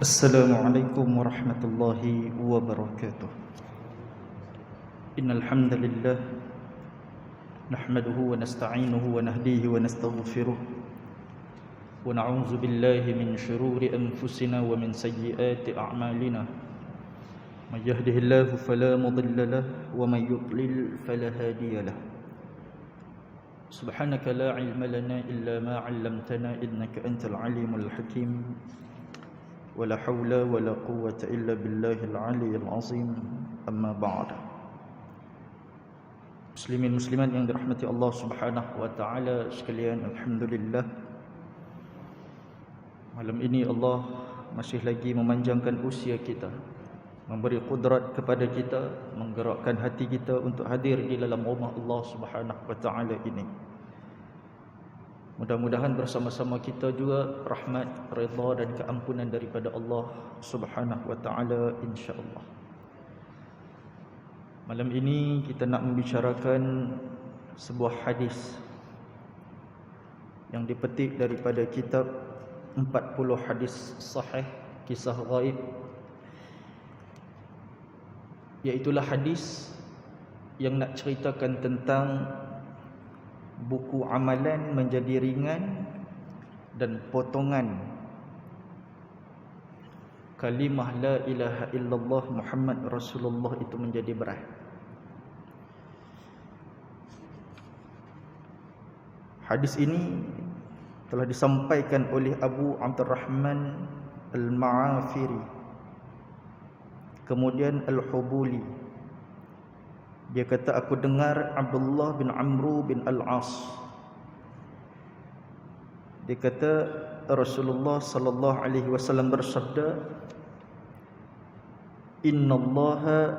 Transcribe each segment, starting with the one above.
Assalamualaikum warahmatullahi wabarakatuh. Innal hamdalillah nahmaduhu wa nasta'inuhu wa nahdihi wa nastaghfiruh wa na'udzu billahi min shururi anfusina wa min sayyiati a'malina. May yahdihillahu fala mudilla lahu wa may yudlil fala hadiya lahu. Subhanaka la ilma lana illa ma 'allamtana innaka antal alimul hakim. ولا حول ولا قوة إلا بالله العلي العظيم أما بعد. Muslimin muslimat yang dirahmati Allah Subhanahu wa taala sekalian, alhamdulillah, malam ini Allah masih lagi memanjangkan usia kita, memberi kudrat kepada kita, menggerakkan hati kita untuk hadir di dalam rumah Allah Subhanahu wa taala ini. Mudah-mudahan bersama-sama kita juga rahmat, redha dan keampunan daripada Allah Subhanahu wa taala, insya-Allah. Malam ini kita nak membicarakan sebuah hadis yang dipetik daripada kitab 40 hadis sahih kisah ghaib, iaitulah hadis yang nak ceritakan tentang buku amalan menjadi ringan dan potongan kalimah la ilaha illallah Muhammad Rasulullah itu menjadi berat. Hadis ini telah disampaikan oleh Abu Abdurrahman Al-Ma'afiri, kemudian Al-Hubuli. Dia kata, aku dengar Abdullah bin Amru bin Al-As. Dia kata Rasulullah sallallahu alaihi wasallam bersabda, innallaha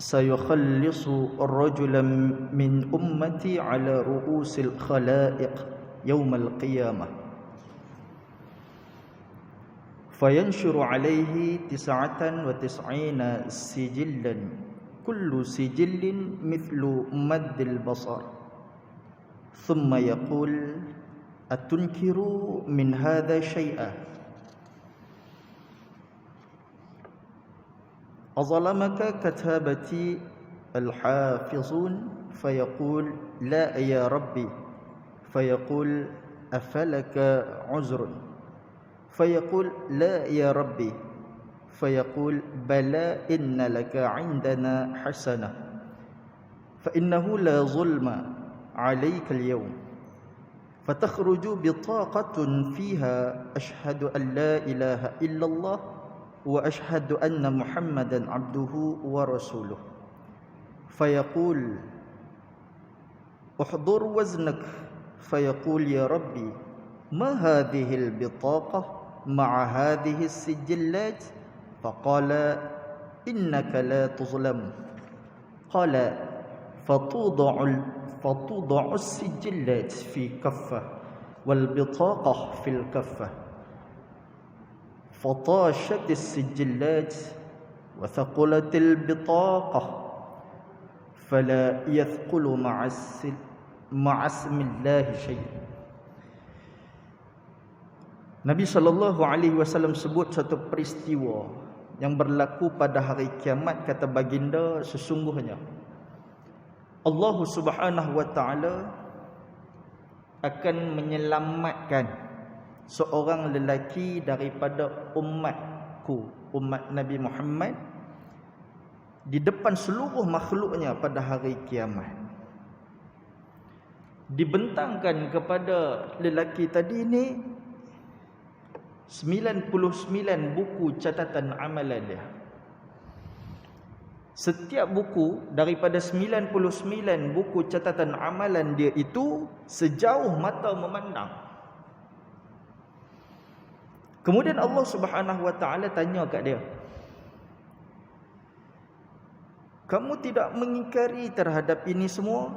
sayukhallisu ar-rajulan min ummati ala ru'usil khalaiq yawmal qiyamah fayanshuru alaihi 99 sijillan kullu sijillin mithlu maddil basar thumma yaqul atunkiru min hadha shay'a azalamaka katabati al-hafizun fayaqul la ya rabbi fayaqul afalaka uzrun fayaqul la ya rabbi فيقول بلى إن لك عندنا حسنة فإنه لا ظلم عليك اليوم فتخرج بطاقة فيها أشهد أن لا إله إلا الله وأشهد أن محمدا عبده ورسوله فيقول احضر وزنك فيقول يا ربي ما هذه البطاقة مع هذه السجلات فقال إنك لا تظلم قال فتوضع السجلات في كفة والبطاقة في الكفة فطاشت السجلات وثقلت البطاقة فلا يثقل مع اسم الله شيء. Nabi SAW sebut satu peristiwa yang berlaku pada hari kiamat. Kata baginda, sesungguhnya Allah Subhanahu wa taala akan menyelamatkan seorang lelaki daripada umatku, umat Nabi Muhammad, di depan seluruh makhluknya pada hari kiamat. Dibentangkan kepada lelaki tadi ni 99 buku catatan amalan dia. Setiap buku daripada 99 buku catatan amalan dia itu sejauh mata memandang. Kemudian Allah Subhanahu wa taala tanya kat dia, kamu tidak mengingkari terhadap ini semua?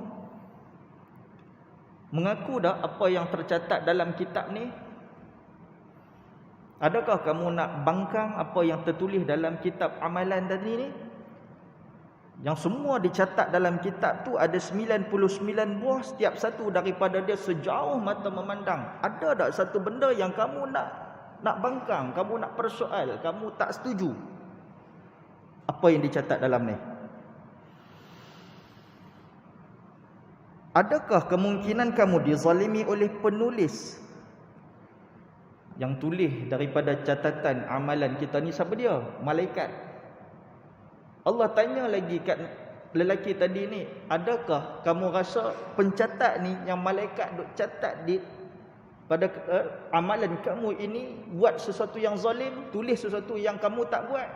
Mengaku dah apa yang tercatat dalam kitab ni? Adakah kamu nak bangkang apa yang tertulis dalam kitab amalan tadi ni? Yang semua dicatat dalam kitab tu ada 99 buah, setiap satu daripada dia sejauh mata memandang. Ada tak satu benda yang kamu nak nak bangkang, kamu nak persoal, kamu tak setuju. Apa yang dicatat dalam ni? Adakah kemungkinan kamu dizalimi oleh penulis yang tulis daripada catatan amalan kita ni? Siapa dia? Malaikat. Allah tanya lagi kat lelaki tadi ni, adakah kamu rasa pencatat ni yang malaikat duk catat di pada amalan kamu ini buat sesuatu yang zalim, tulis sesuatu yang kamu tak buat?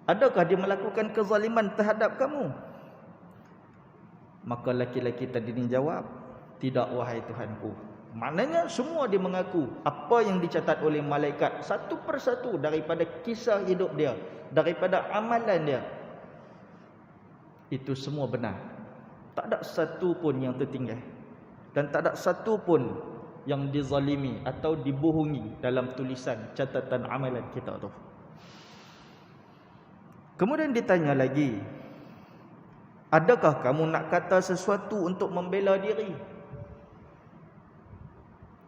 Adakah dia melakukan kezaliman terhadap kamu? Maka lelaki tadi ni jawab, tidak wahai Tuhanku. Maknanya semua dia mengaku apa yang dicatat oleh malaikat satu persatu daripada kisah hidup dia, daripada amalan dia, itu semua benar. Tak ada satu pun yang tertinggal, dan tak ada satu pun yang dizalimi atau dibohongi dalam tulisan catatan amalan kita tu. Kemudian ditanya lagi, adakah kamu nak kata sesuatu untuk membela diri?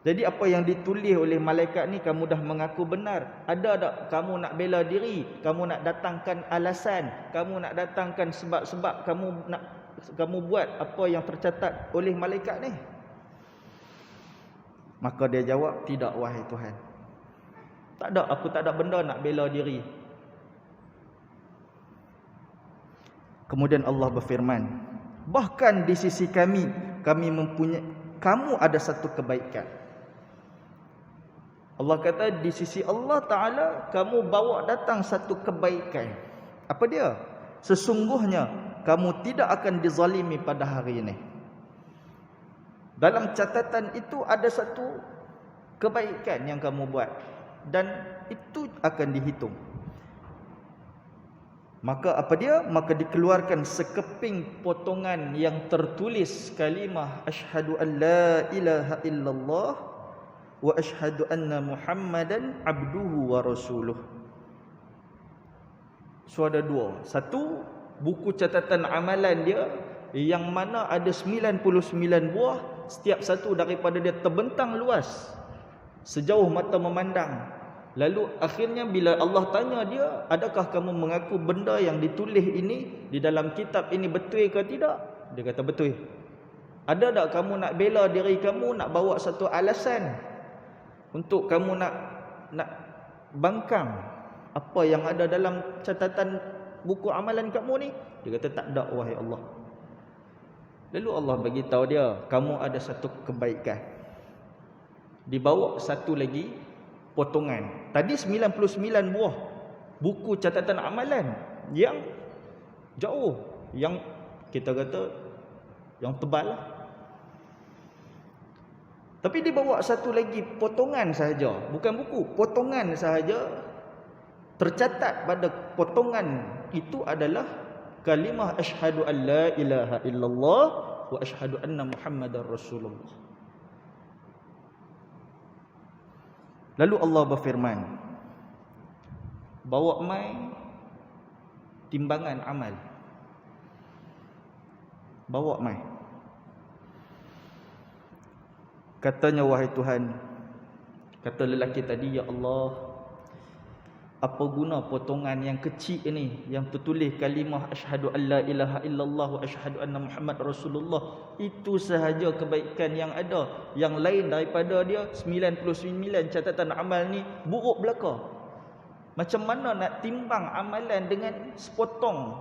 Jadi apa yang ditulis oleh malaikat ni kamu dah mengaku benar. Ada tak kamu nak bela diri? Kamu nak datangkan alasan, kamu nak datangkan sebab-sebab kamu buat apa yang tercatat oleh malaikat ni? Maka dia jawab, tidak wahai Tuhan. Tak ada, aku tak ada benda nak bela diri. Kemudian Allah berfirman, bahkan di sisi kami mempunyai, kamu ada satu kebaikan. Allah kata di sisi Allah Ta'ala kamu bawa datang satu kebaikan. Apa dia? Sesungguhnya kamu tidak akan dizalimi pada hari ini. Dalam catatan itu ada satu kebaikan yang kamu buat, dan itu akan dihitung. Maka apa dia? Maka dikeluarkan sekeping potongan yang tertulis kalimah asyhadu an la ilaha illallah wa asyhadu anna Muhammadan abduhu wa rasuluh. So ada dua. Satu, buku catatan amalan dia yang mana ada 99 buah, setiap satu daripada dia terbentang luas sejauh mata memandang. Lalu akhirnya bila Allah tanya dia, adakah kamu mengaku benda yang ditulis ini di dalam kitab ini betul ke tidak? Dia kata betul. Ada tak kamu nak bela diri kamu, nak bawa satu alasan untuk kamu nak bangkang apa yang ada dalam catatan buku amalan kamu ni? Dia kata tak ada wahai Allah. Lalu Allah bagi tahu dia, kamu ada satu kebaikan. Dibawa satu lagi potongan. Tadi 99 buah buku catatan amalan yang jauh, yang kita kata yang tebal lah. Tapi dibawa satu lagi potongan sahaja, bukan buku, potongan sahaja. Tercatat pada potongan itu adalah kalimah asyhadu an la ilaha illallah wa asyhadu anna Muhammadar Rasulullah. Lalu Allah berfirman, bawa mai timbangan amal. Bawa mai. Katanya, wahai Tuhan, kata lelaki tadi, ya Allah, apa guna potongan yang kecil ini yang tertulis kalimah asyhadu an la ilaha illallah wa asyhadu anna Muhammad Rasulullah? Itu sahaja kebaikan yang ada. Yang lain daripada dia 99 catatan amal ni buruk belaka. Macam mana nak timbang amalan dengan sepotong,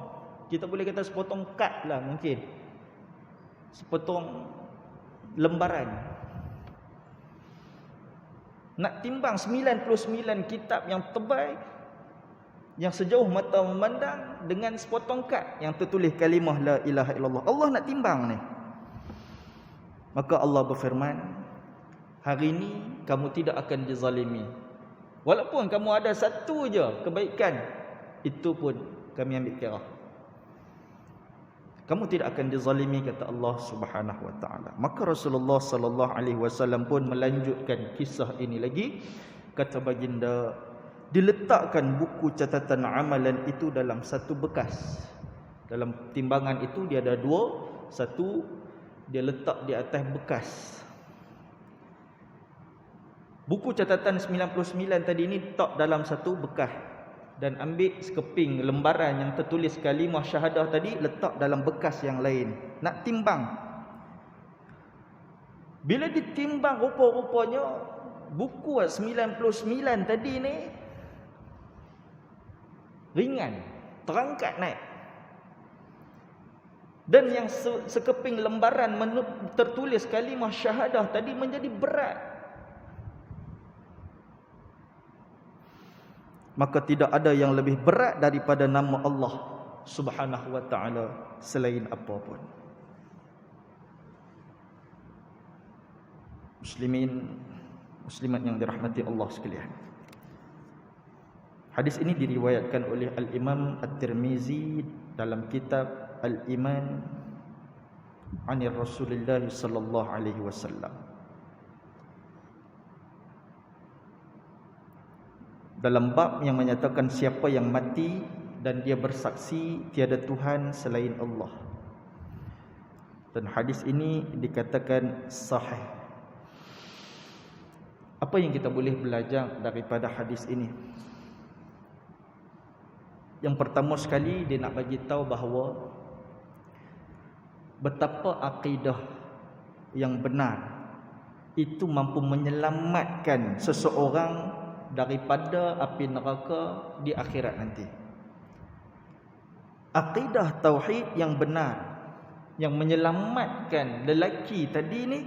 kita boleh kata sepotong kad lah mungkin, sepotong lembaran. Nak timbang 99 kitab yang tebal, yang sejauh mata memandang, dengan sepotong kad yang tertulis kalimah la ilaha illallah. Allah nak timbang ni. Maka Allah berfirman, hari ini kamu tidak akan dizalimi. Walaupun kamu ada satu je kebaikan, itu pun kami ambil kira. Kamu tidak akan dizalimi, kata Allah Subhanahu wa taala. Maka Rasulullah sallallahu alaihi wasallam pun melanjutkan kisah ini lagi. Kata baginda, diletakkan buku catatan amalan itu dalam satu bekas. Dalam timbangan itu dia ada dua. Satu dia letak di atas bekas. Buku catatan 99 tadi ni letak dalam satu bekas, dan ambil sekeping lembaran yang tertulis kalimah syahadah tadi, letak dalam bekas yang lain. Nak timbang. Bila ditimbang, rupa-rupanya buku 99 tadi ni ringan, terangkat naik. Dan yang sekeping lembaran tertulis kalimah syahadah tadi menjadi berat. Maka tidak ada yang lebih berat daripada nama Allah Subhanahu wa ta'ala selain apapun. Muslimin, muslimat yang dirahmati Allah sekalian. Hadis ini diriwayatkan oleh Al-Imam At-Tirmizi dalam kitab Al-Iman Anir Rasulullah sallallahu alaihi wasallam. Dalam bab yang menyatakan siapa yang mati dan dia bersaksi tiada Tuhan selain Allah. Dan hadis ini dikatakan sahih. Apa yang kita boleh belajar daripada hadis ini? Yang pertama sekali, dia nak bagi tahu bahawa betapa akidah yang benar itu mampu menyelamatkan seseorang daripada api neraka di akhirat nanti. Akidah tauhid yang benar yang menyelamatkan lelaki tadi ni,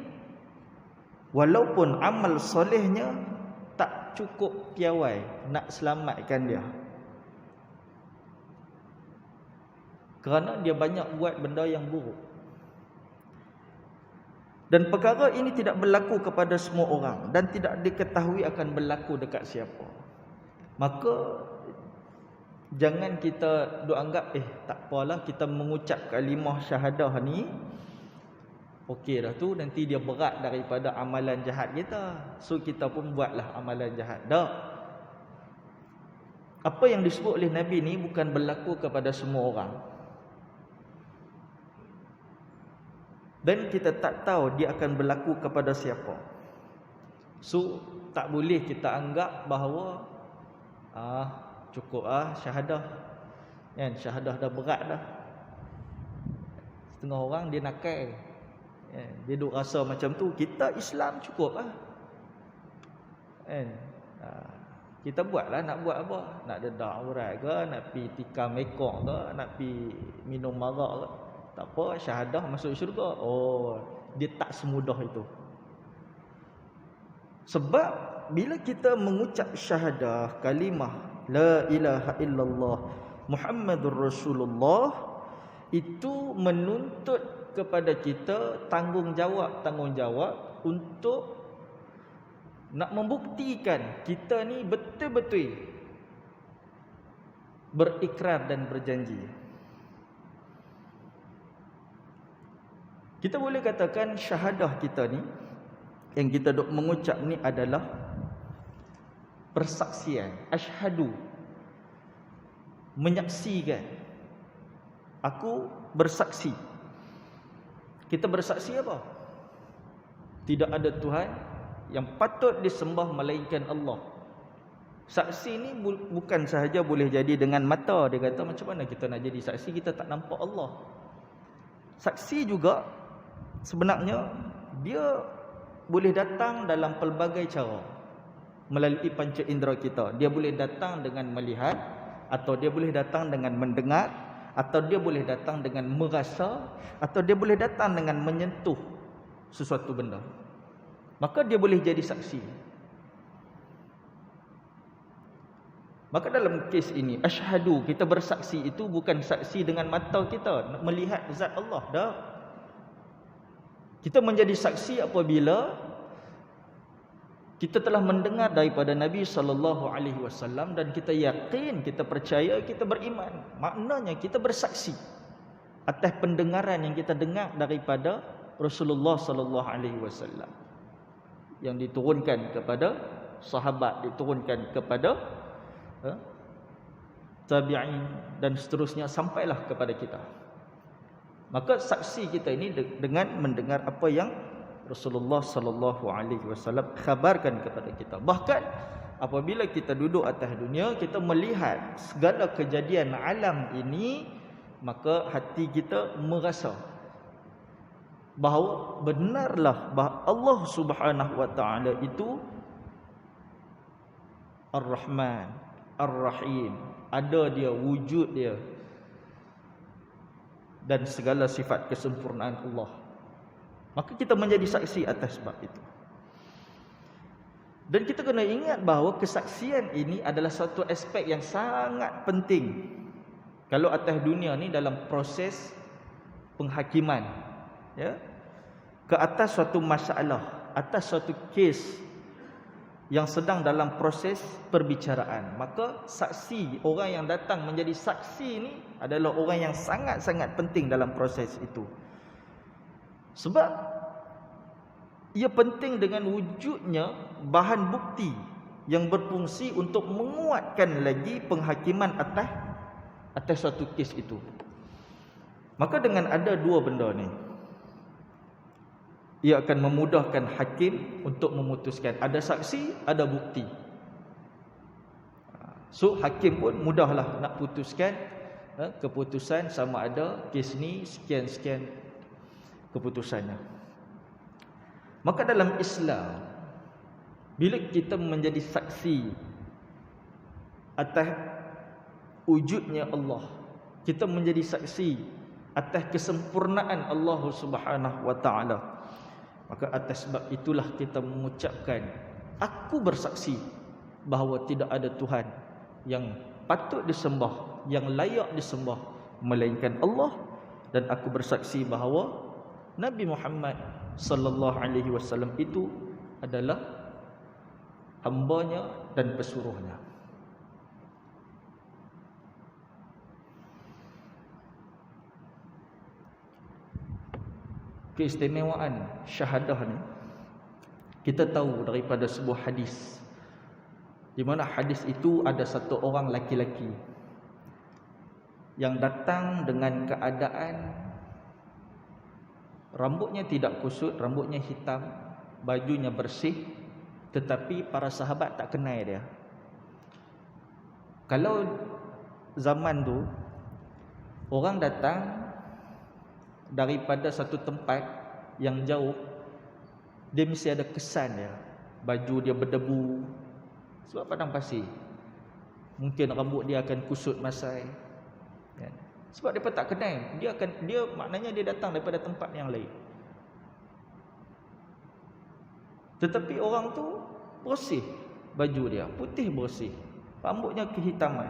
walaupun amal solehnya tak cukup piawai nak selamatkan dia, kerana dia banyak buat benda yang buruk. Dan perkara ini tidak berlaku kepada semua orang dan tidak diketahui akan berlaku dekat siapa. Maka jangan kita duk anggap tak apalah, kita mengucap kalimah syahadah ni okey dah tu, nanti dia berat daripada amalan jahat kita, so kita pun buatlah amalan jahat. Tak. Apa yang disebut oleh Nabi ni bukan berlaku kepada semua orang. Dan kita tak tahu dia akan berlaku kepada siapa. So tak boleh kita anggap bahawa cukup syahadah. Kan, syahadah dah berat dah. Setengah orang dia nakal. Dia duk rasa macam tu, kita Islam cukup lah. Kan? Kita buatlah, nak buat apa? Nak dedak aurat ke, nak pi tikam ekor ke, nak pi minum marak ke? Tak apa, syahadah masuk syurga. Oh, dia tak semudah itu. Sebab bila kita mengucap syahadah, kalimah la ilaha illallah Muhammadur Rasulullah, itu menuntut kepada kita tanggungjawab untuk nak membuktikan kita ni betul-betul berikrar dan berjanji. Kita boleh katakan syahadah kita ni, yang kita duk mengucap ni adalah persaksian. Asyhadu, menyaksikan. Aku bersaksi. Kita bersaksi apa? Tidak ada Tuhan yang patut disembah melainkan Allah. Saksi ni bukan sahaja boleh jadi dengan mata. Dia kata macam mana kita nak jadi saksi, kita tak nampak Allah. Saksi juga sebenarnya dia boleh datang dalam pelbagai cara melalui panca indera kita. Dia boleh datang dengan melihat, atau dia boleh datang dengan mendengar, atau dia boleh datang dengan merasa, atau dia boleh datang dengan menyentuh sesuatu benda. Maka dia boleh jadi saksi. Maka dalam kes ini, asyhadu, kita bersaksi itu bukan saksi dengan mata kita melihat zat Allah dah. Kita menjadi saksi apabila kita telah mendengar daripada Nabi SAW dan kita yakin, kita percaya, kita beriman. Maknanya kita bersaksi atas pendengaran yang kita dengar daripada Rasulullah SAW, yang diturunkan kepada sahabat, diturunkan kepada tabi'in dan seterusnya sampailah kepada kita. Maka saksi kita ini dengan mendengar apa yang Rasulullah sallallahu alaihi wasallam khabarkan kepada kita. Bahkan apabila kita duduk atas dunia, kita melihat segala kejadian alam ini, maka hati kita merasa bahawa benarlah bahawa Allah Subhanahu wa taala itu Ar-Rahman, Ar-Rahim, ada dia, wujud dia, dan segala sifat kesempurnaan Allah. Maka kita menjadi saksi atas sebab itu. Dan kita kena ingat bahawa kesaksian ini adalah satu aspek yang sangat penting. Kalau atas dunia ni dalam proses penghakiman, ya, ke atas suatu masalah, atas suatu kes yang sedang dalam proses perbicaraan, maka saksi, orang yang datang menjadi saksi ini adalah orang yang sangat-sangat penting dalam proses itu. Sebab ia penting dengan wujudnya bahan bukti yang berfungsi untuk menguatkan lagi penghakiman atas suatu kes itu. Maka dengan ada dua benda ni, ia akan memudahkan hakim untuk memutuskan. Ada saksi, ada bukti. So hakim pun mudahlah nak putuskan keputusan sama ada kes ni sekian-sekian keputusannya. Maka dalam Islam, bila kita menjadi saksi atas wujudnya Allah, kita menjadi saksi atas kesempurnaan Allah Subhanahu wa taala, maka atas sebab itulah kita mengucapkan, aku bersaksi bahawa tidak ada Tuhan yang patut disembah, yang layak disembah melainkan Allah, dan aku bersaksi bahawa Nabi Muhammad sallallahu alaihi wasallam itu adalah hamba-Nya dan pesuruh-Nya. Keistimewaan syahadah ni kita tahu daripada sebuah hadis, di mana hadis itu ada satu orang laki-laki yang datang dengan keadaan rambutnya tidak kusut, rambutnya hitam, bajunya bersih, tetapi para sahabat tak kenal dia. Kalau zaman tu orang datang daripada satu tempat yang jauh, dia mesti ada kesan dia. Baju dia berdebu sebab padang pasir. Mungkin rambut dia akan kusut masai, kan? Sebab dia tak kenal. Dia maknanya dia datang daripada tempat yang lain. Tetapi orang tu bersih, baju dia putih bersih, rambutnya kehitaman,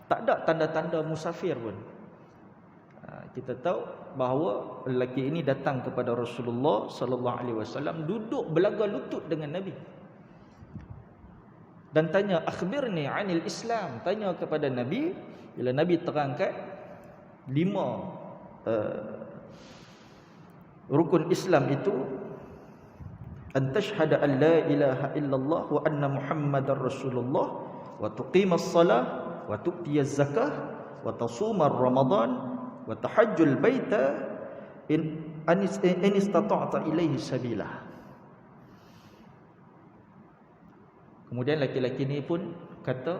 tak ada tanda-tanda musafir pun. Kita tahu bahawa lelaki ini datang kepada Rasulullah sallallahu alaihi wasallam, duduk belaga lutut dengan Nabi dan tanya, akhbirni anil Islam, tanya kepada Nabi. Bila Nabi terangkan 5 rukun Islam itu, an tashhada an la ilaha illallah wa anna muhammadar rasulullah wa tuqimas salah wa tu'tiyaz zakah wa tasumar ramadan wa tahajjul baita in istata'ta ilaihi sabila. Kemudian laki-laki ni pun kata,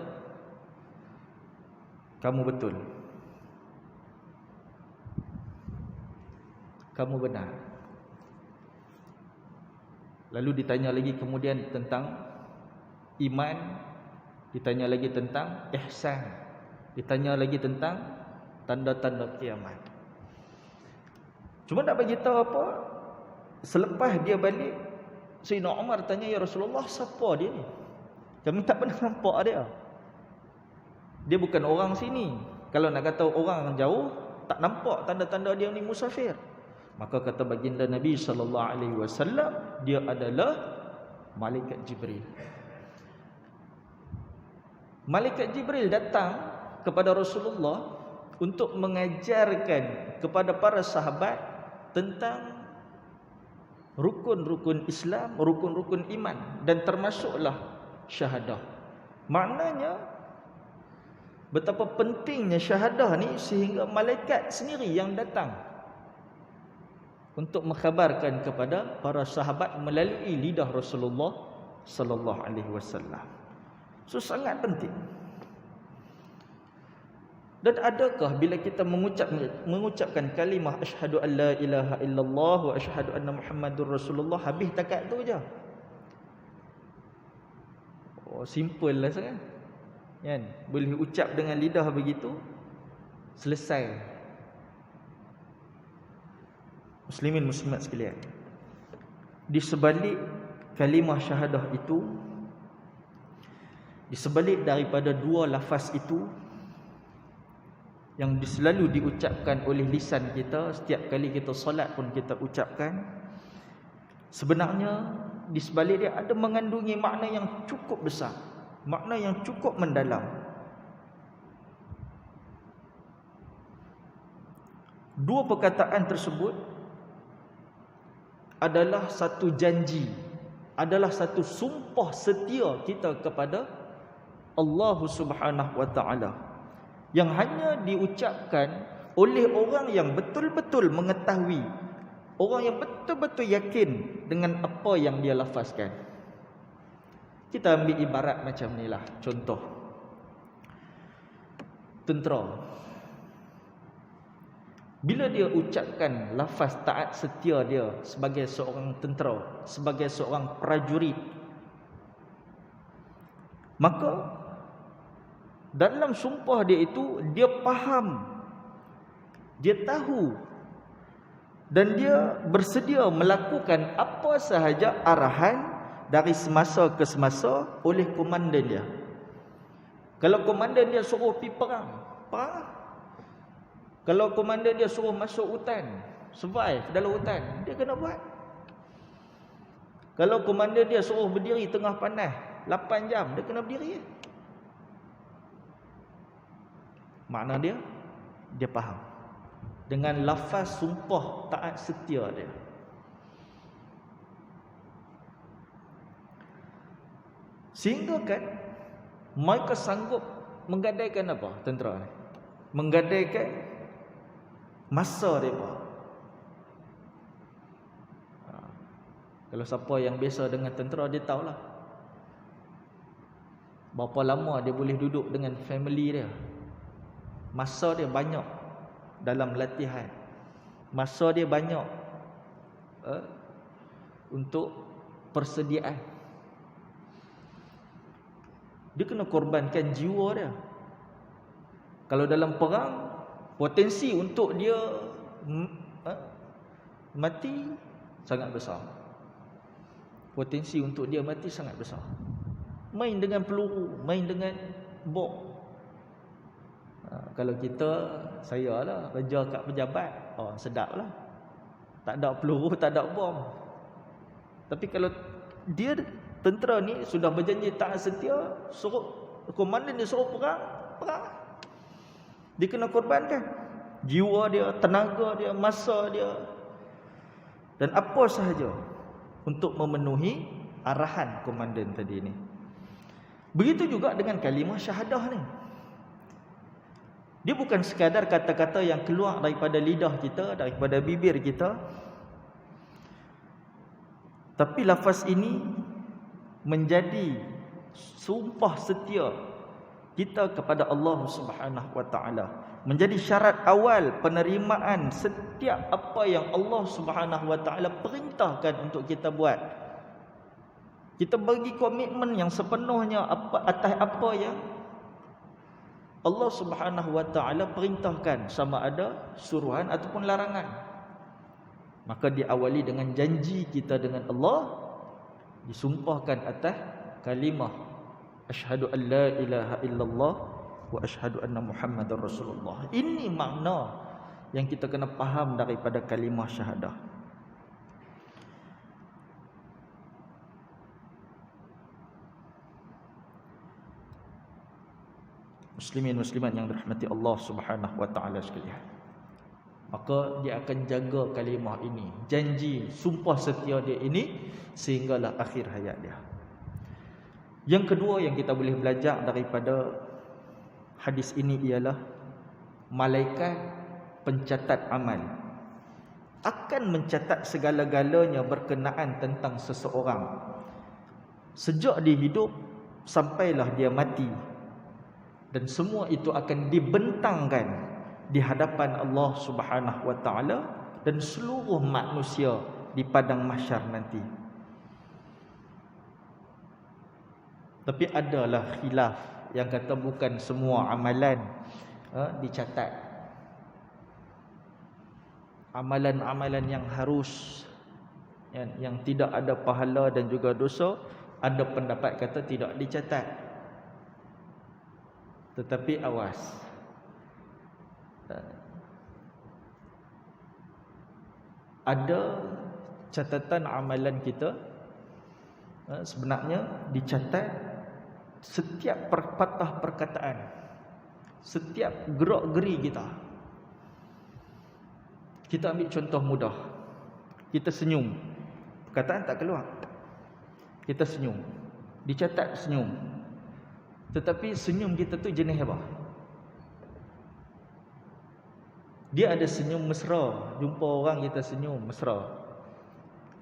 kamu betul, kamu benar. Lalu ditanya lagi kemudian tentang iman, ditanya lagi tentang ihsan, ditanya lagi tentang tanda-tanda kiamat. Cuma nak bagi tahu apa, selepas dia balik, Sayyidina Umar tanya, ya Rasulullah, siapa dia ni? Kami tak pernah nampak dia. Dia bukan orang sini. Kalau nak kata orang jauh, tak nampak tanda-tanda dia ni musafir. Maka kata baginda Nabi sallallahu alaihi wasallam, dia adalah malaikat Jibril. Malaikat Jibril datang kepada Rasulullah untuk mengajarkan kepada para sahabat tentang rukun-rukun Islam, rukun-rukun iman, dan termasuklah syahadah. Maknanya betapa pentingnya syahadah ni sehingga malaikat sendiri yang datang untuk mengkhabarkan kepada para sahabat melalui lidah Rasulullah sallallahu alaihi wasallam. So sangat penting. Dan adakah bila kita mengucapkan kalimah asyhadu an la ilaha illallah wa asyhadu anna muhammadur rasulullah habis takat tu je? Oh, simple lah sangat. Kan? Boleh ucap dengan lidah begitu, selesai. Muslimin muslimat sekalian, di sebalik kalimah syahadah itu, di sebalik daripada dua lafaz itu yang selalu diucapkan oleh lisan kita, setiap kali kita solat pun kita ucapkan, sebenarnya di sebalik dia ada mengandungi makna yang cukup besar, makna yang cukup mendalam. Dua perkataan tersebut adalah satu janji, adalah satu sumpah setia kita kepada Allah Subhanahu wa taala, yang hanya diucapkan oleh orang yang betul-betul mengetahui, orang yang betul-betul yakin dengan apa yang dia lafazkan. Kita ambil ibarat macam inilah, contoh tentera. Bila dia ucapkan lafaz taat setia dia sebagai seorang tentera, sebagai seorang prajurit, maka dalam sumpah dia itu, dia faham, dia tahu, dan dia bersedia melakukan apa sahaja arahan dari semasa ke semasa oleh komandan dia. Kalau komandan dia suruh pergi perang, perang. Kalau komandan dia suruh masuk hutan, survive dalam hutan, dia kena buat. Kalau komandan dia suruh berdiri tengah panas 8 jam, dia kena berdiri. Makna dia faham dengan lafaz sumpah taat setia dia. Sehingga kan mereka sanggup menggadaikan apa tentera ni? Menggadaikan masa mereka. Kalau siapa yang biasa dengan tentera, dia tahulah berapa lama dia boleh duduk dengan family dia. Masa dia banyak dalam latihan, masa dia banyak untuk persediaan. Dia kena korbankan jiwa dia. Kalau dalam perang, potensi untuk dia mati sangat besar. Potensi untuk dia mati sangat besar. Main dengan peluru, main dengan bom. Kalau kita, saya lah kerja kat pejabat, sedap lah, tak ada peluru, tak ada bom. Tapi kalau dia tentera ni sudah berjanji taat setia, suruh komandan dia suruh perang, dia kena korbankan jiwa dia, tenaga dia, masa dia, dan apa sahaja untuk memenuhi arahan komandan tadi ni. Begitu juga dengan kalimah syahadah ni. Dia bukan sekadar kata-kata yang keluar daripada lidah kita, daripada bibir kita, tapi lafaz ini menjadi sumpah setia kita kepada Allah Subhanahu wa taala, menjadi syarat awal penerimaan setiap apa yang Allah Subhanahu wa taala perintahkan untuk kita buat. Kita bagi komitmen yang sepenuhnya atas apa yang Allah Subhanahu wa taala perintahkan, sama ada suruhan ataupun larangan. Maka diawali dengan janji kita dengan Allah, disumpahkan atas kalimah asyhadu an la ilaha illallah wa asyhadu anna muhammadar rasulullah. Ini makna yang kita kena faham daripada kalimah syahadah. Muslimin muslimat yang dirahmati Allah Subhanahu wa taala sekalian, maka dia akan jaga kalimah ini, janji sumpah setia dia ini, sehinggalah akhir hayat dia. Yang kedua yang kita boleh belajar daripada hadis ini ialah malaikat pencatat amal. akan mencatat segala-galanya berkenaan tentang seseorang sejak dia hidup sampailah dia mati, dan semua itu akan dibentangkan di hadapan Allah Subhanahu wa taala dan seluruh manusia di padang mahsyar nanti. Tapi adalah khilaf yang kata bukan semua amalan dicatat. Amalan-amalan yang harus, yang tidak ada pahala dan juga dosa, ada pendapat kata tidak dicatat. Tetapi awas, ada catatan amalan kita sebenarnya dicatat setiap patah perkataan, setiap gerak-geri kita. Kita ambil contoh mudah. Kita senyum, perkataan tak keluar. Kita senyum, dicatat senyum. Tetapi senyum kita tu jenis apa? Dia ada senyum mesra, jumpa orang kita senyum mesra.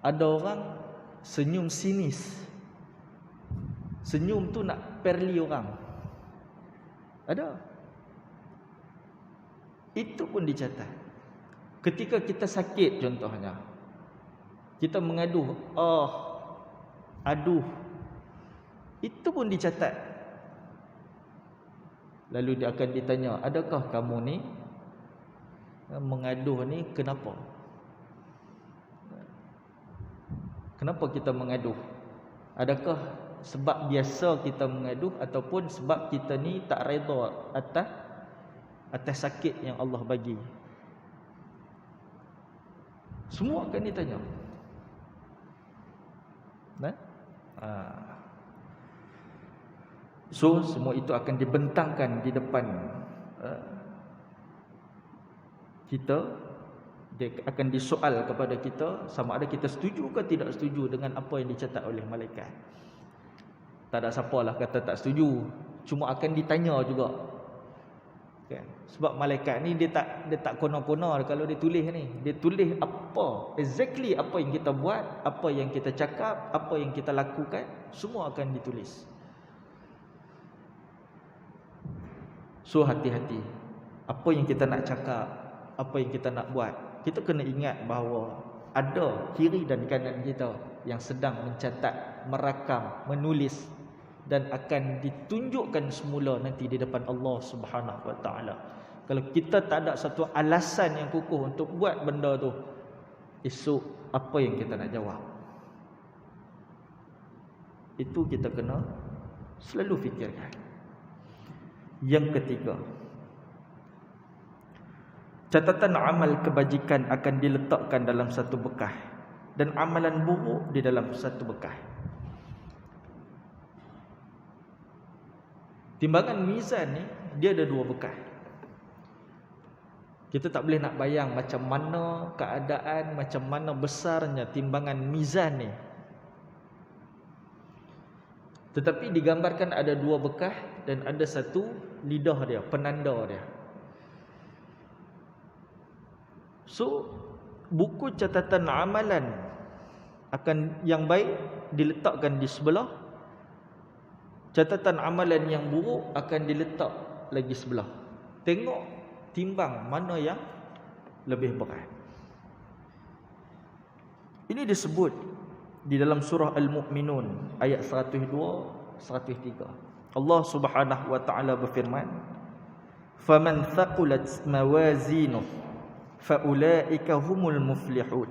Ada orang senyum sinis. Senyum tu nak perli orang. Ada. Itu pun dicatat. Ketika kita sakit contohnya, kita mengaduh, aduh, itu pun dicatat. Lalu dia akan ditanya, adakah kamu ni mengaduh ni kenapa? Kenapa kita mengaduh? Adakah sebab biasa kita mengaduh ataupun sebab kita ni tak redha atas sakit yang Allah bagi? Semua akan ditanya. So semua itu akan dibentangkan di depan kita. Dia akan disoal kepada kita sama ada kita setuju ke tidak setuju dengan apa yang dicatat oleh malaikat. Tak ada siapalah kata tak setuju, cuma akan ditanya juga. Kan? Sebab malaikat ni dia tak kona-kona kalau dia tulis ni. Dia tulis apa, exactly apa yang kita buat, apa yang kita cakap, apa yang kita lakukan, semua akan ditulis. So hati-hati. Apa yang kita nak cakap, apa yang kita nak buat, kita kena ingat bahawa ada kiri dan kanan kita yang sedang mencatat, merakam, menulis dan akan ditunjukkan semula nanti di depan Allah Subhanahu wa taala. Kalau kita tak ada satu alasan yang kukuh untuk buat benda tu, esok apa yang kita nak jawab? Itu kita kena selalu fikirkan. Yang ketiga, catatan amal kebajikan akan diletakkan dalam satu bekas dan amalan buruk di dalam satu bekas. Timbangan mizan ni dia ada dua bekas. Kita tak boleh nak bayang macam mana keadaan, macam mana besarnya timbangan mizan ni. Tetapi digambarkan ada dua bekas dan ada satu lidah dia, penanda dia. So, buku catatan amalan akan yang baik diletakkan di sebelah, catatan amalan yang buruk akan diletak lagi sebelah. Tengok timbang mana yang lebih berat. Ini disebut di dalam surah Al-Mu'minun ayat 102, 103. Allah Subhanahu wa taala berfirman, "Faman thaqulat mawazinuhu faulaika humul muflihun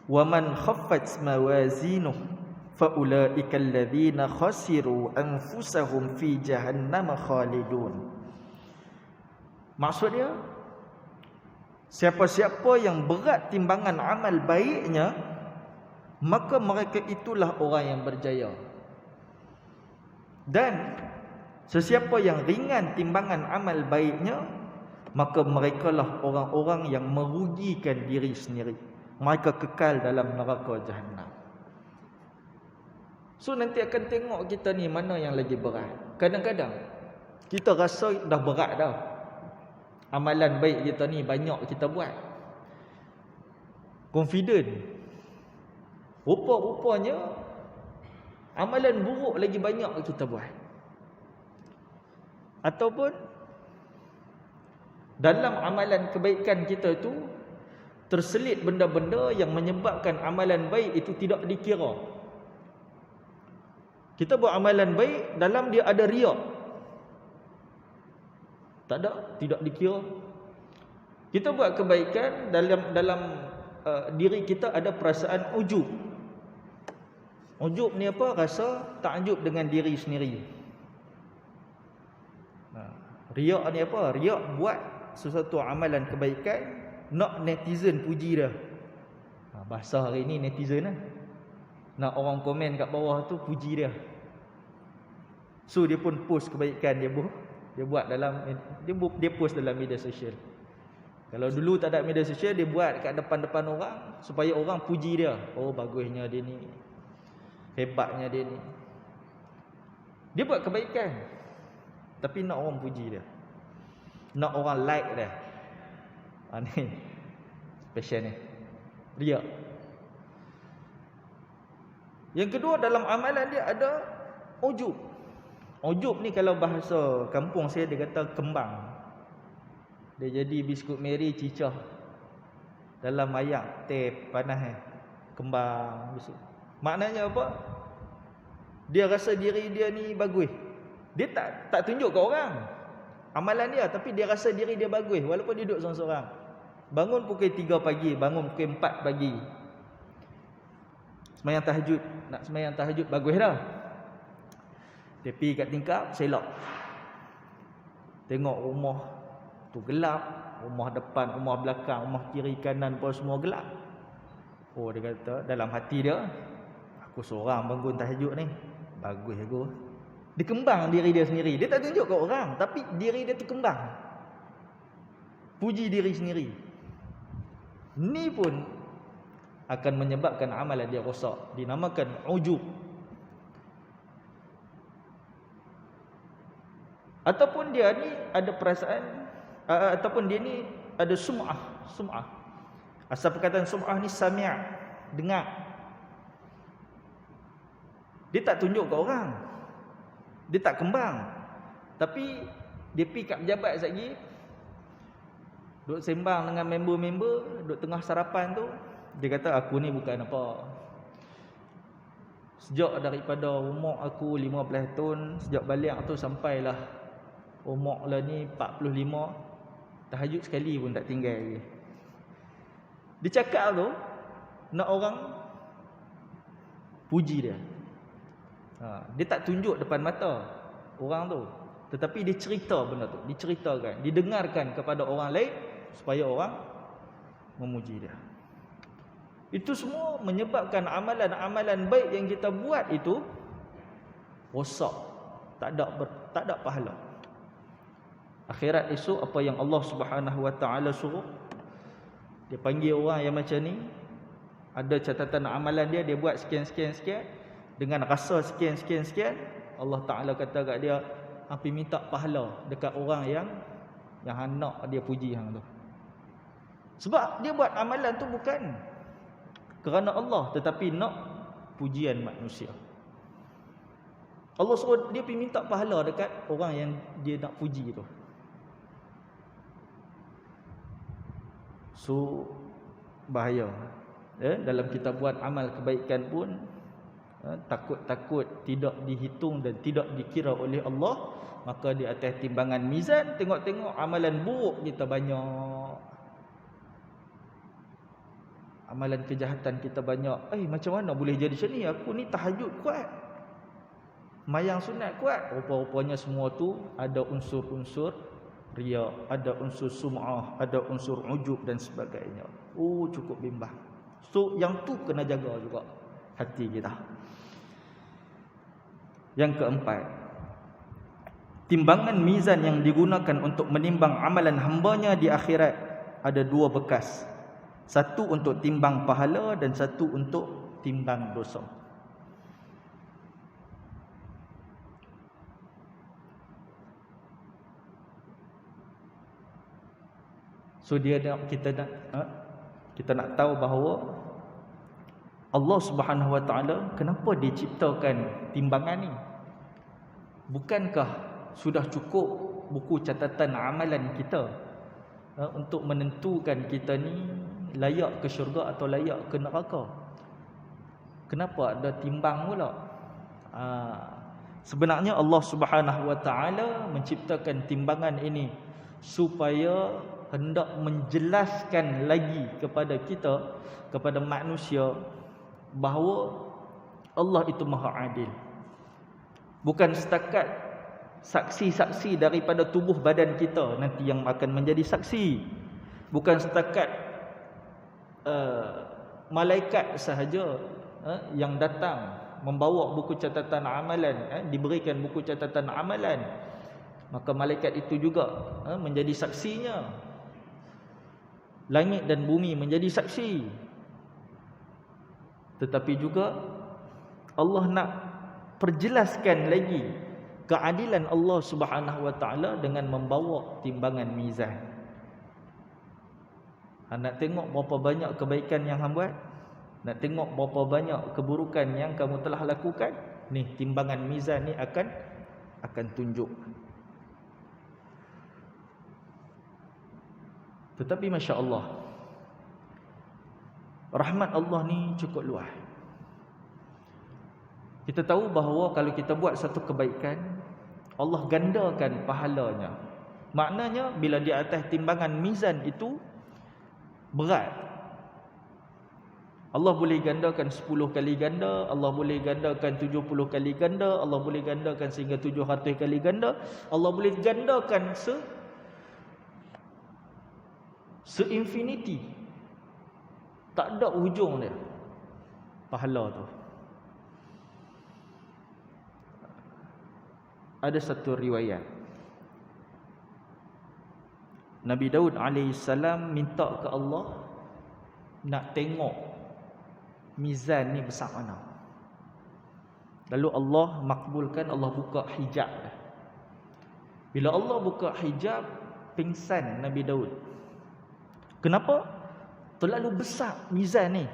wa man khaffat mawazinuhu faulaika alladhina khasiru anfusahum fi jahannam khalidun." Maksudnya, siapa-siapa yang berat timbangan amal baiknya, maka mereka itulah orang yang berjaya. Dan sesiapa yang ringan timbangan amal baiknya, maka merekalah orang-orang yang merugikan diri sendiri. Mereka kekal dalam neraka Jahannam. So nanti akan tengok kita ni mana yang lagi berat. Kadang-kadang kita rasa dah berat dah, amalan baik kita ni banyak kita buat. confident. Rupa-rupanya amalan buruk lagi banyak kita buat. Ataupun dalam amalan kebaikan kita itu terselit benda-benda yang menyebabkan amalan baik itu tidak dikira. Kita buat amalan baik, dalam dia ada riak. Tak ada, tidak dikira. Kita buat kebaikan, dalam diri kita ada perasaan ujub. Ujub ni apa? Rasa takjub dengan diri sendiri. Riak ni apa? Riak buat sesuatu amalan kebaikan, nak netizen puji dah. Bahasa hari ni netizen lah. Nak orang komen kat bawah tu puji dia. So dia pun post kebaikan dia buat dalam dia post dalam media sosial. Kalau dulu tak ada media sosial, dia buat kat depan-depan orang supaya orang puji dia. Oh, bagusnya dia ni. Hebatnya dia ni. Dia buat kebaikan, tapi nak orang puji dia. Nak orang like dia. Ni special ni. Riak. Yang kedua, dalam amalan dia ada ujub. Ujub ni kalau bahasa kampung saya dia kata kembang. Dia jadi biskut Mary cicah dalam ayak teh panas kembang biskut. Maknanya apa? Dia rasa diri dia ni bagus. Dia tak tunjuk ke orang amalan dia, tapi dia rasa diri dia bagus walaupun dia duduk seorang-seorang. Bangun pukul 3 pagi, bangun pukul 4 pagi. Sembahyang tahajud, nak sembahyang tahajud bagus dah. Dia pergi kat tingkap, selok. Tengok rumah tu gelap, rumah depan, rumah belakang, rumah kiri kanan pun semua gelap. Oh, dia kata dalam hati dia, aku seorang bangun tahajud ni, bagus aku. Dia kembang diri dia sendiri. Dia tak tunjuk ke orang, tapi diri dia tu kembang. Puji diri sendiri. Ni pun akan menyebabkan amalan dia rosak. Dinamakan ujub. Ataupun dia ni ada perasaan, ataupun dia ni ada sum'ah. Asal perkataan sum'ah ni sami', dengar. Dia tak tunjuk ke orang, dia tak kembang, tapi dia pergi kat pejabat sekejap, duduk sembang dengan member-member, duduk tengah sarapan tu, dia kata aku ni bukan apa. Sejak daripada umur aku 15 tahun, sejak balik tu sampailah umur lah ni 45, tahajud sekali pun tak tinggal lagi. Dia cakap tu nak orang puji dia. Dia tak tunjuk depan mata orang tu, tetapi dia cerita benda tu, diceritakan, didengarkan kepada orang lain supaya orang memuji dia. Itu semua menyebabkan amalan-amalan baik yang kita buat itu rosak, tak ada pahala. Akhirat esok apa yang Allah Subhanahu Wa Taala suruh, dia panggil orang yang macam ni, ada catatan amalan dia buat sekian dengan rasa sekian. Allah Taala kata kat dia, api minta pahala dekat orang yang hendak dia puji hang tu. Sebab dia buat amalan tu bukan kerana Allah, tetapi nak pujian manusia. Allah suruh dia pergi minta pahala dekat orang yang dia nak puji tu. So bahaya. Dalam kita buat amal kebaikan pun takut-takut tidak dihitung dan tidak dikira oleh Allah, maka di atas timbangan mizan tengok-tengok amalan buruk kita banyak, amalan kejahatan kita banyak. Macam mana boleh jadi macam ni? Aku ni tahajud kuat, mayang sunat kuat, rupa-rupanya semua tu ada unsur-unsur riya, ada unsur sum'ah, ada unsur ujub dan sebagainya. Cukup bimbang. So yang tu kena jaga juga hati kita. Yang keempat, timbangan mizan yang digunakan untuk menimbang amalan hambanya di akhirat ada dua bekas. Satu untuk timbang pahala dan satu untuk timbang dosa. So dia nak kita nak Kita nak tahu bahawa Allah Subhanahu Wa Taala kenapa dia ciptakan timbangan ni? Bukankah sudah cukup buku catatan amalan kita untuk menentukan kita ni layak ke syurga atau layak ke neraka? Kenapa ada timbang pula? Sebenarnya Allah Subhanahu Wa Taala menciptakan timbangan ini supaya hendak menjelaskan lagi kepada kita, kepada manusia, bahawa Allah itu Maha Adil. Bukan setakat saksi-saksi daripada tubuh badan kita nanti yang akan menjadi saksi. Bukan setakat malaikat sahaja yang datang membawa buku catatan amalan, diberikan buku catatan amalan, maka malaikat itu juga menjadi saksinya. Langit dan bumi menjadi saksi. Tetapi juga Allah nak perjelaskan lagi keadilan Allah Subhanahu Wa Taala dengan membawa timbangan mizan. Nak tengok berapa banyak kebaikan yang hang buat? Nak tengok berapa banyak keburukan yang kamu telah lakukan? Ni timbangan mizan ni akan tunjuk. Tetapi Masya Allah, rahmat Allah ni cukup luas. Kita tahu bahawa kalau kita buat satu kebaikan, Allah gandakan pahalanya. Maknanya bila di atas timbangan mizan itu berat, Allah boleh gandakan 10 kali ganda, Allah boleh gandakan 70 kali ganda, Allah boleh gandakan sehingga 700 kali ganda, Allah boleh gandakan se-infinity. Tak ada hujung dia pahala tu. Ada satu riwayat, Nabi Daud alaihissalam minta ke Allah nak tengok mizan ni besar mana. Lalu Allah makbulkan, Allah buka hijab. Bila Allah buka hijab, pingsan Nabi Daud. Kenapa? Terlalu besar mizan ni.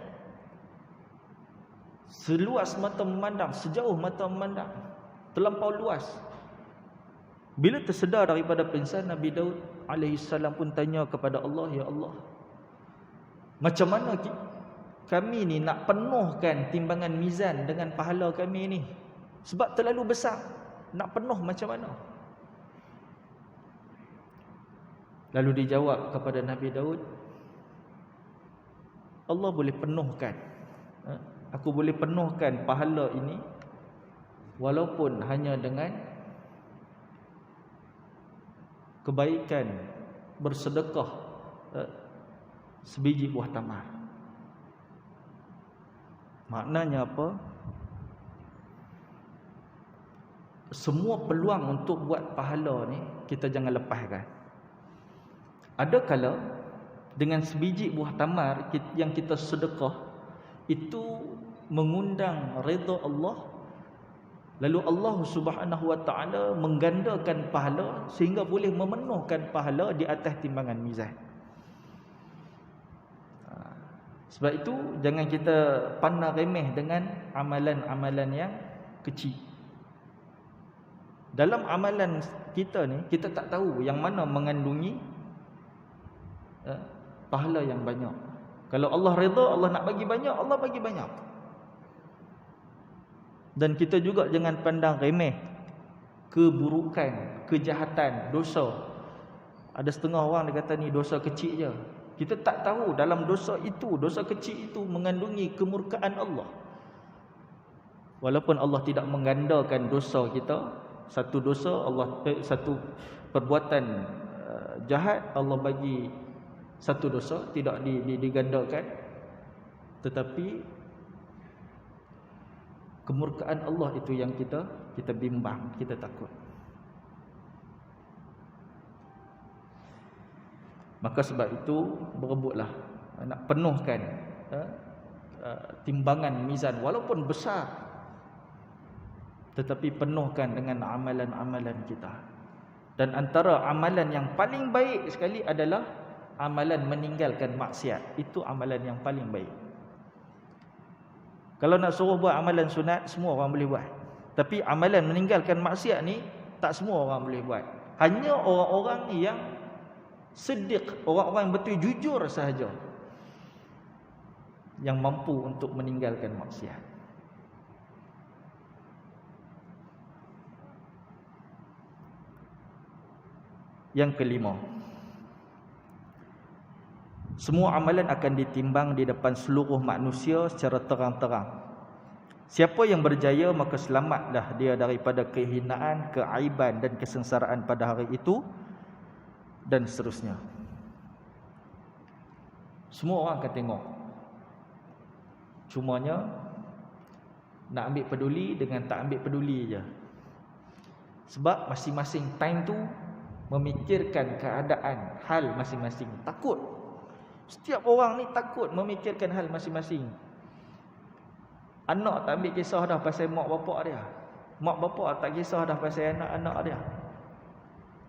Seluas mata memandang, sejauh mata memandang, terlampau luas. Bila tersedar daripada pingsan, Nabi Daud alaihissalam pun tanya kepada Allah, ya Allah, macam mana kami ni nak penuhkan timbangan mizan dengan pahala kami ni? Sebab terlalu besar. Nak penuh macam mana? Lalu dijawab kepada Nabi Daud, Allah boleh penuhkan. Aku boleh penuhkan pahala ini walaupun hanya dengan kebaikan bersedekah sebiji buah tamar. Maknanya apa? Semua peluang untuk buat pahala ni kita jangan lepaskan. Ada kala dengan sebiji buah tamar yang kita sedekah itu mengundang redha Allah, lalu Allah Subhanahu Wa Taala menggandakan pahala sehingga boleh memenuhkan pahala di atas timbangan mizan. Sebab itu jangan kita pandang remeh dengan amalan-amalan yang kecil. Dalam amalan kita ni, kita tak tahu yang mana mengandungi pahala yang banyak. Kalau Allah redha, Allah nak bagi banyak, Allah bagi banyak. Dan kita juga jangan pandang remeh keburukan, kejahatan, dosa. Ada setengah orang dia kata ni dosa kecil je. Kita tak tahu dalam dosa itu, dosa kecil itu mengandungi kemurkaan Allah. Walaupun Allah tidak menggandakan dosa kita, satu dosa Allah, satu perbuatan jahat Allah bagi satu dosa, tidak digandakan, tetapi kemurkaan Allah itu yang kita bimbang, kita takut. Maka sebab itu berebutlah nak penuhkan timbangan mizan walaupun besar, tetapi penuhkan dengan amalan-amalan kita. Dan antara amalan yang paling baik sekali adalah amalan meninggalkan maksiat itu amalan yang paling baik. Kalau nak suruh buat amalan sunat, semua orang boleh buat. Tapi amalan meninggalkan maksiat ni tak semua orang boleh buat. Hanya orang-orang yang siddiq, orang-orang yang betul jujur sahaja yang mampu untuk meninggalkan maksiat. Yang kelima, semua amalan akan ditimbang di depan seluruh manusia secara terang-terang. Siapa yang berjaya, maka selamatlah dia daripada kehinaan, keaiban dan kesengsaraan pada hari itu, dan seterusnya. Semua orang akan tengok. Cumanya nak ambil peduli dengan tak ambil peduli je. Sebab masing-masing time tu memikirkan keadaan, hal masing-masing. Takut. Setiap orang ni takut memikirkan hal masing-masing. Anak tak ambil kisah dah pasal mak bapak dia. Mak bapak tak kisah dah pasal anak-anak dia.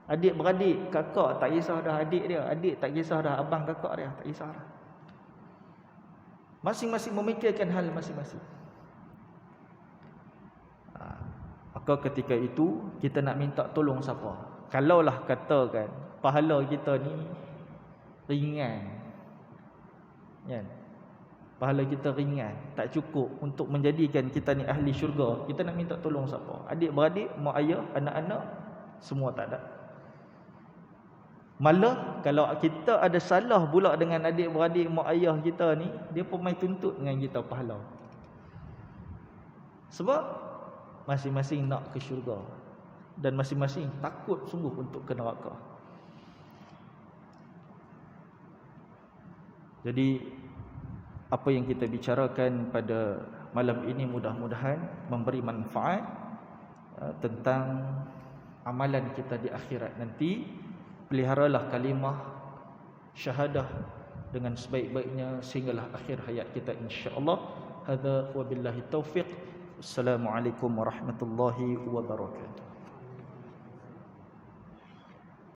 Adik-beradik, kakak tak kisah dah adik dia. Adik tak kisah dah abang kakak dia. Tak kisah dah. Masing-masing memikirkan hal masing-masing. Maka ketika itu kita nak minta tolong siapa? Kalaulah katakan pahala kita ni ringan, kan? Pahala kita ringan, tak cukup untuk menjadikan kita ni ahli syurga, kita nak minta tolong siapa? Adik-beradik, mak ayah, anak-anak, semua tak ada. Malah kalau kita ada salah pula dengan adik-beradik, mak ayah kita ni, dia pun main tuntut dengan kita pahala. Sebab masing-masing nak ke syurga dan masing-masing takut sungguh untuk ke neraka. Jadi apa yang kita bicarakan pada malam ini mudah-mudahan memberi manfaat tentang amalan kita di akhirat nanti. Peliharalah kalimah syahadah dengan sebaik-baiknya sehinggalah akhir hayat kita insya-Allah. Hadza wa billahi taufiq. Assalamualaikum warahmatullahi wabarakatuh.